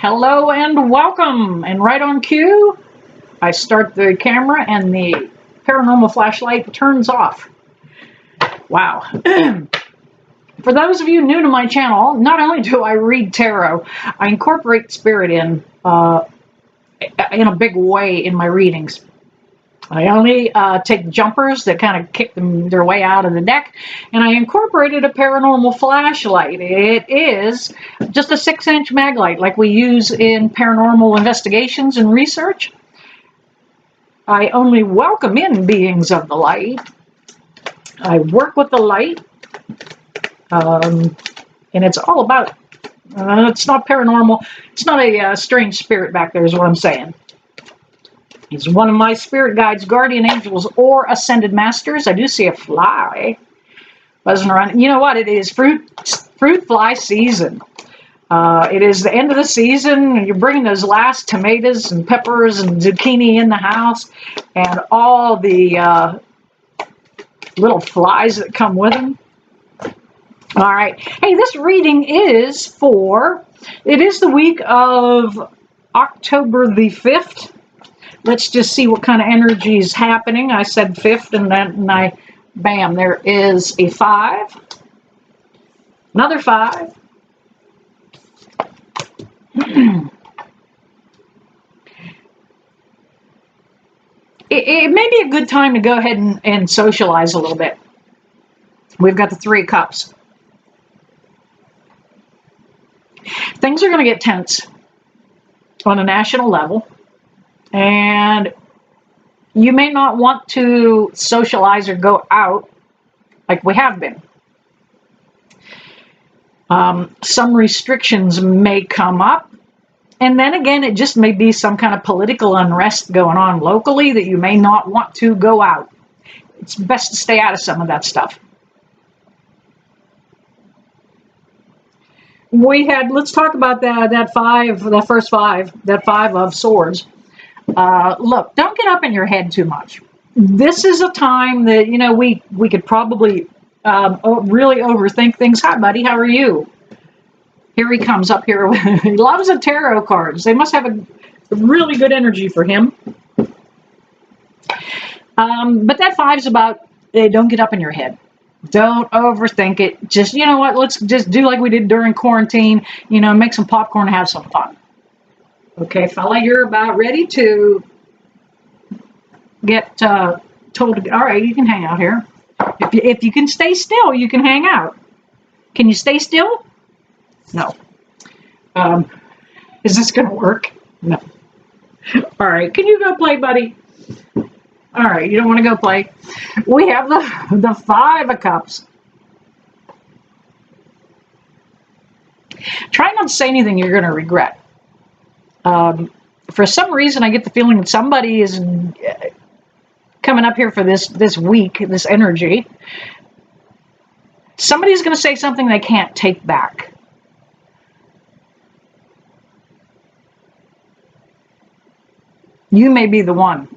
Hello and welcome. And right on cue, I start the camera and the paranormal flashlight turns off. Wow. For those of you new to my channel, not only do I read tarot, I incorporate spirit in a big way in my readings. I only take jumpers that kind of kick their way out of the deck, and I incorporated a paranormal flashlight. It is just a 6-inch mag light like we use in paranormal investigations and research. I only welcome in beings of the light. I work with the light, and it's all about, it's not paranormal, it's not a strange spirit back there is what I'm saying. He's one of my spirit guides, guardian angels, or ascended masters. I do see a fly buzzing around. You know what? It is fruit fly season. It is the end of the season. You're bringing those last tomatoes and peppers and zucchini in the house, and all the little flies that come with them. All right. Hey, this reading is it is the week of October the 5th. Let's just see what kind of energy is happening. I said 5th, and then bam, there is a 5. Another 5. It may be a good time to go ahead and socialize a little bit. We've got the 3 cups. Things are going to get tense on a national level. And you may not want to socialize or go out like we have been. Some restrictions may come up. And then again, it just may be some kind of political unrest going on locally that you may not want to go out. It's best to stay out of some of that stuff. Let's talk about that 5, the first 5, that 5 of swords. Look, don't get up in your head too much. This is a time that, we could probably really overthink things. Hi, buddy. How are you? Here he comes up here. He loves the tarot cards. They must have a really good energy for him. But that 5's about, don't get up in your head. Don't overthink it. Just, you know what? Let's just do like we did during quarantine. Make some popcorn and have some fun. Okay, fella, you're about ready to get told to, all right, you can hang out here. If you can stay still, you can hang out. Can you stay still? No. Is this going to work? No. All right, can you go play, buddy? All right, you don't want to go play. We have the 5 of cups. Try not to say anything you're going to regret. For some reason, I get the feeling that somebody is coming up here for this week, this energy. Somebody's going to say something they can't take back. You may be the one.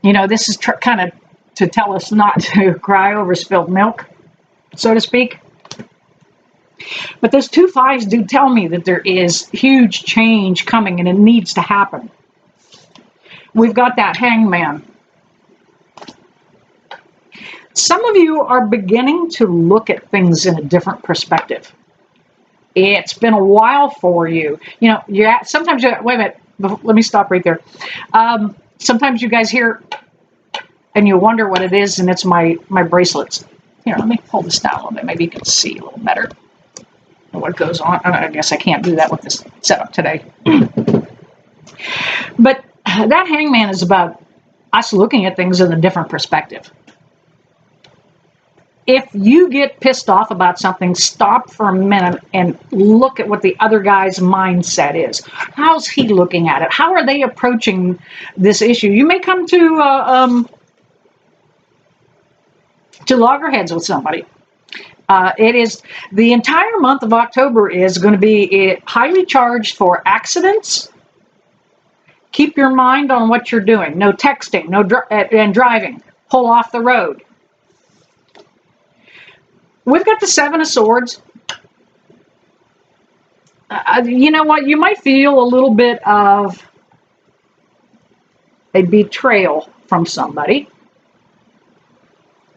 This is kind of to tell us not to cry over spilled milk, so to speak. But those 2 5s do tell me that there is huge change coming and it needs to happen. We've got that hangman. Some of you are beginning to look at things in a different perspective. It's been a while for you. Sometimes wait a minute, let me stop right there. Sometimes you guys hear and you wonder what it is, and it's my bracelets. Here, let me pull this down a little bit. Maybe you can see a little better what goes on. I guess I can't do that with this setup today. But that hangman is about us looking at things in a different perspective. If you get pissed off about something, stop for a minute and look at what the other guy's mindset is. How's he looking at it? How are they approaching this issue? You may come to loggerheads with somebody. It is the entire month of October is going to be highly charged for accidents. Keep your mind on what you're doing. No texting, and driving. Pull off the road. We've got the 7 of Swords. You know what? You might feel a little bit of a betrayal from somebody.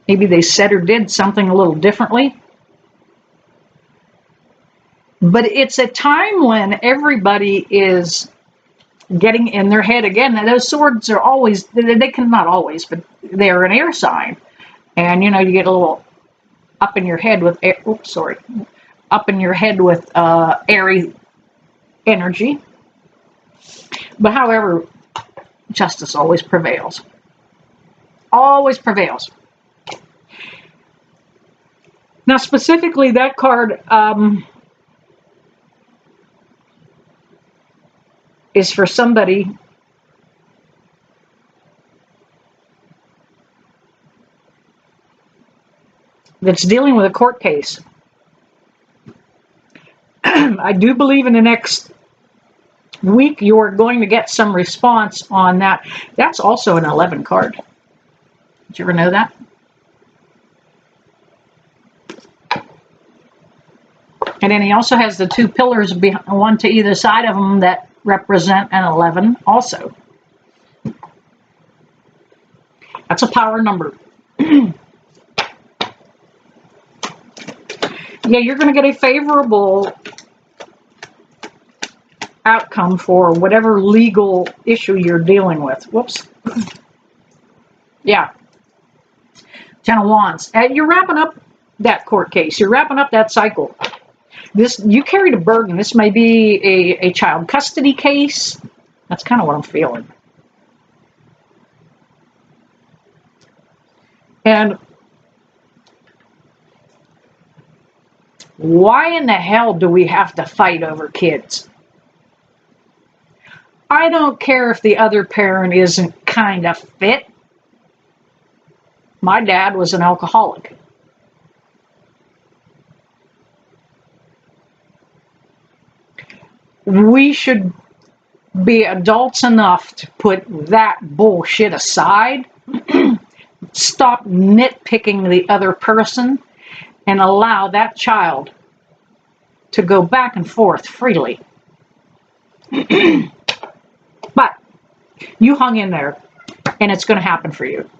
Maybe they said or did something a little differently. But it's a time when everybody is getting in their head again. Now, those swords are always, they can, not always, but they're an air sign. And, you know, you get a little up in your head with, up in your head with airy energy. But however, justice always prevails. Always prevails. Now, specifically, that card is for somebody that's dealing with a court case. I do believe in the next week you're going to get some response on that. That's also an 11 card. Did you ever know that? And then he also has the two pillars, one to either side of him, that represent an 11 also. That's a power number. Yeah, you're going to get a favorable outcome for whatever legal issue you're dealing with. Whoops. Yeah. Ten of Wands. You're wrapping up that court case. You're wrapping up that cycle. You carried a burden. This may be a child custody case. That's kind of what I'm feeling. And why in the hell do we have to fight over kids? I don't care if the other parent isn't kind of fit. My dad was an alcoholic. We should be adults enough to put that bullshit aside, stop nitpicking the other person, and allow that child to go back and forth freely. But you hung in there, and it's going to happen for you.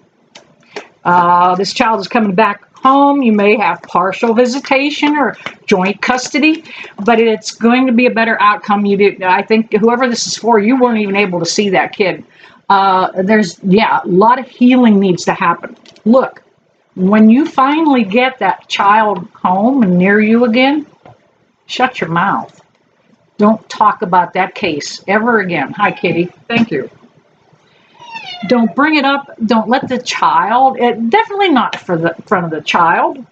This child is coming back home. You may have partial visitation or joint custody, but it's going to be a better outcome. I think whoever this is for, you weren't even able to see that kid. A lot of healing needs to happen. Look, when you finally get that child home and near you again, shut your mouth. Don't talk about that case ever again. Hi, Kitty. Thank you. Don't bring it up. Don't let the child, definitely not for the front of the child.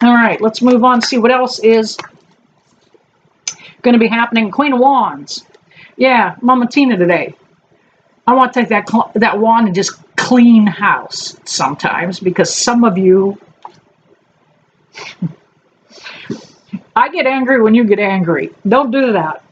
All right, let's move on, see what else is going to be happening. Queen of Wands. Yeah, Mama Tina today. I want to take that wand and just clean house sometimes, because some of you, I get angry when you get angry. Don't do that.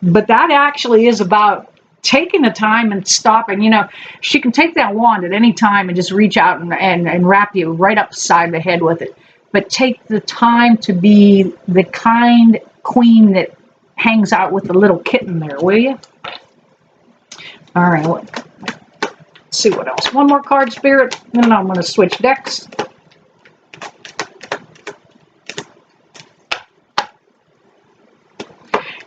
But that actually is about taking the time and stopping. You know, she can take that wand at any time and just reach out and wrap you right upside the head with it. But take the time to be the kind queen that hangs out with the little kitten there, will you? All right, let's see what else. One more card, Spirit, and then I'm going to switch decks.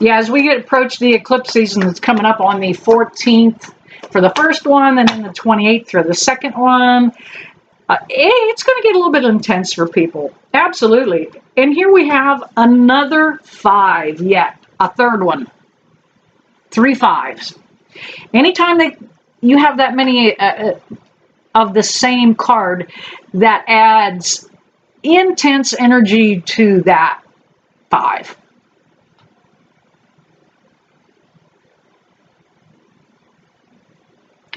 Yeah, as we approach the eclipse season that's coming up on the 14th for the first one, and then the 28th for the second one, it's going to get a little bit intense for people. Absolutely. And here we have another 5 yet, a third one. 3 5s. Anytime that you have that many of the same card, that adds intense energy to that 5.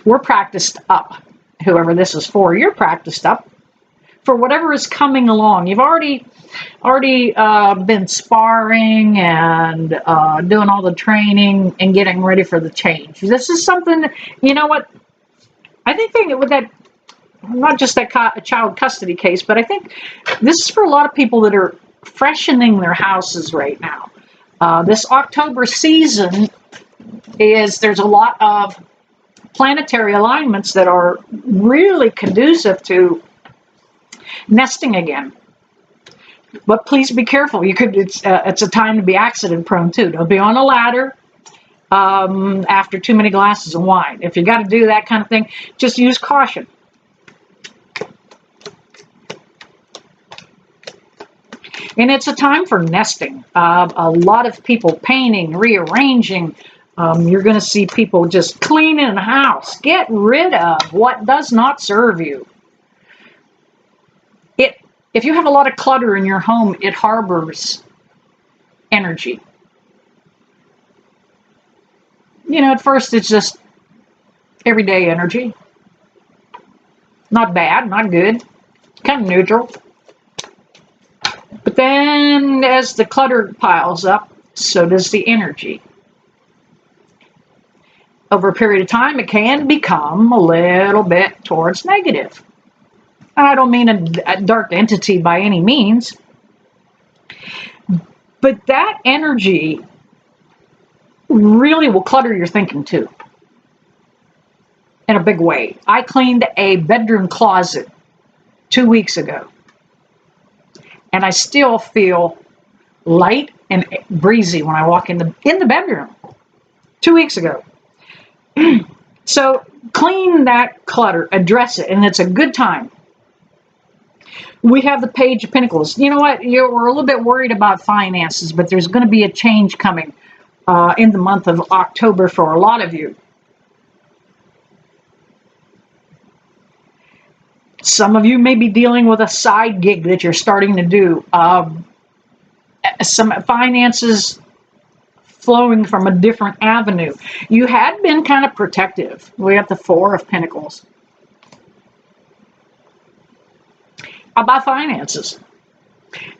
We're practiced up. Whoever this is for, you're practiced up for whatever is coming along. You've already been sparring and doing all the training and getting ready for the change. This is something, you know what? I think with that, not just that child custody case, but I think this is for a lot of people that are freshening their houses right now. This October season there's a lot of planetary alignments that are really conducive to nesting again. But please be careful. It's a time to be accident prone too. Don't be on a ladder after too many glasses of wine. If you got to do that kind of thing, just use caution. And it's a time for nesting. A lot of people painting, rearranging. You're going to see people just cleaning the house. Get rid of what does not serve you. If you have a lot of clutter in your home, it harbors energy. You know, at first it's just everyday energy. Not bad, not good, kind of neutral. But then as the clutter piles up, so does the energy. Over a period of time, it can become a little bit towards negative. And I don't mean a dark entity by any means. But that energy really will clutter your thinking too. In a big way. I cleaned a bedroom closet 2 weeks ago. And I still feel light and breezy when I walk in the bedroom 2 weeks ago. So clean that clutter, address it, and it's a good time. We have the Page of Pentacles. You know what? We're a little bit worried about finances, but there's going to be a change coming in the month of October for a lot of you. Some of you may be dealing with a side gig that you're starting to do. Some finances flowing from a different avenue. You had been kind of protective. We have the Four of Pentacles. About finances.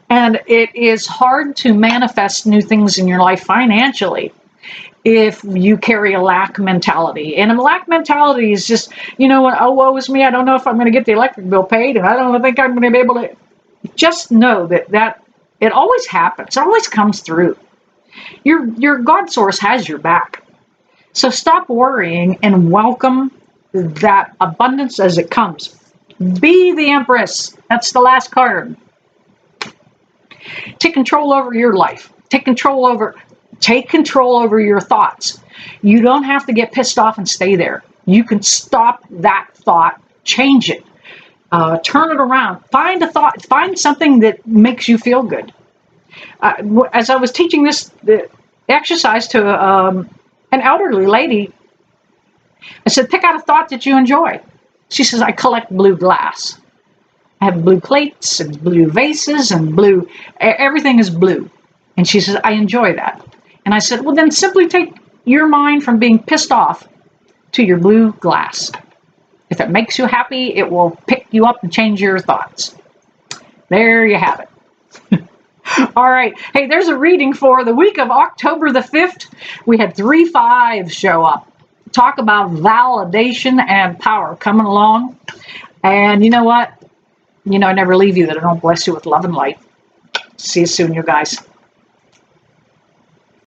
And it is hard to manifest new things in your life financially if you carry a lack mentality. And a lack mentality is just, you know, oh, woe is me, I don't know if I'm going to get the electric bill paid, and I don't think I'm going to be able to. Just know that it always happens. It always comes through. Your God source has your back. So stop worrying and welcome that abundance as it comes. Be the Empress. That's the last card. Take control over your life. Take control over your thoughts. You don't have to get pissed off and stay there. You can stop that thought, change it, turn it around. Find a thought. Find something that makes you feel good. As I was teaching the exercise to an elderly lady, I said, pick out a thought that you enjoy. She says, I collect blue glass. I have blue plates and blue vases and blue, everything is blue. And she says, I enjoy that. And I said, well, then simply take your mind from being pissed off to your blue glass. If it makes you happy, it will pick you up and change your thoughts. There you have it. All right. Hey, there's a reading for the week of October the 5th. We had 3 5s show up. Talk about validation and power coming along. And you know what? You know, I never leave you that I don't bless you with love and light. See you soon, you guys.